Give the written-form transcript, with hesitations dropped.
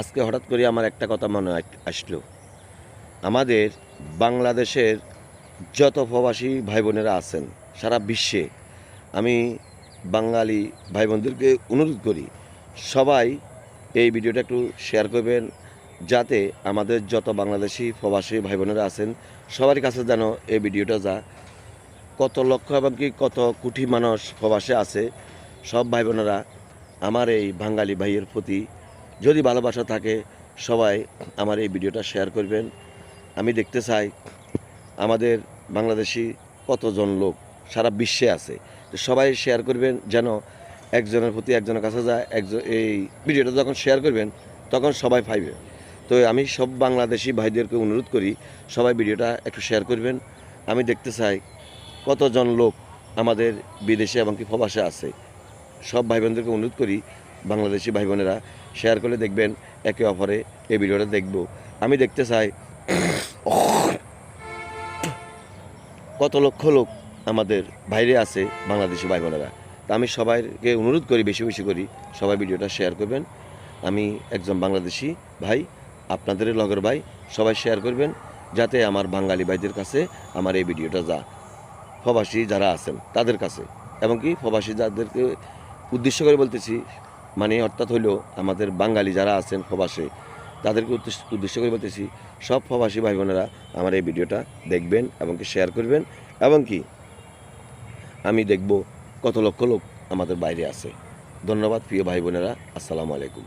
আজকে হঠাৎ করে আমার একটা কথা মনে আসলো। আমাদের বাংলাদেশের যত প্রবাসী ভাই বোনেরা আছেন সারা বিশ্বে, আমি বাঙালি ভাই বোনদেরকে অনুরোধ করি, সবাই এই ভিডিওটা একটু শেয়ার করবেন, যাতে আমাদের যত বাংলাদেশি প্রবাসী ভাই বোনেরা আছেন সবার কাছে যেন এই ভিডিওটা যা। কত লক্ষ এবং কি কত কোটি মানুষ প্রবাসে আছে, সব ভাই বোনেরা আমার এই বাঙালি ভাইয়ের প্রতি যদি ভালোবাসা থাকে, সবাই আমার এই ভিডিওটা শেয়ার করবেন। আমি দেখতে চাই আমাদের বাংলাদেশি কতজন লোক সারা বিশ্বে আছে, তো সবাই শেয়ার করবেন যেন একজনের প্রতি একজনের কাছে যায়। এই ভিডিওটা যখন শেয়ার করবেন তখন সবাই পাইবে। তো আমি সব বাংলাদেশি ভাইদেরকে অনুরোধ করি, সবাই ভিডিওটা একটু শেয়ার করবেন। আমি দেখতে চাই কতজন লোক আমাদের বিদেশে এবং কি প্রবাসে আছে। সব ভাই বোনদেরকে অনুরোধ করি, বাংলাদেশি ভাই বোনেরা শেয়ার করে দেখবেন, একে অপরে এই ভিডিওটা দেখব। আমি দেখতে চাই কত লক্ষ লোক আমাদের বাইরে আছে বাংলাদেশি ভাই বোনেরা। তা আমি সবাইকে অনুরোধ করি, বেশি বেশি করি সবাই ভিডিওটা শেয়ার করবেন। আমি একজন বাংলাদেশি ভাই, আপনাদের লগের ভাই, সবাই শেয়ার করবেন যাতে আমার বাঙালি ভাইদের কাছে আমার এই ভিডিওটা যা, প্রবাসী যারা আছেন তাদের কাছে, এবং কি প্রবাসী যাদেরকে উদ্দেশ্য করে বলতেছি, মানে অর্থাৎ হইল আমাদের বাঙালি যারা আছেন প্রবাসে, তাদেরকে উদ্দেশ্য করে বলতেছি, সব প্রবাসী ভাই বোনেরা আমার এই ভিডিওটা দেখবেন এবং কি শেয়ার করবেন। এবং কি আমি দেখব কত লক্ষ লোক আমাদের বাইরে আছে। ধন্যবাদ প্রিয় ভাই বোনেরা, আসসালামু আলাইকুম।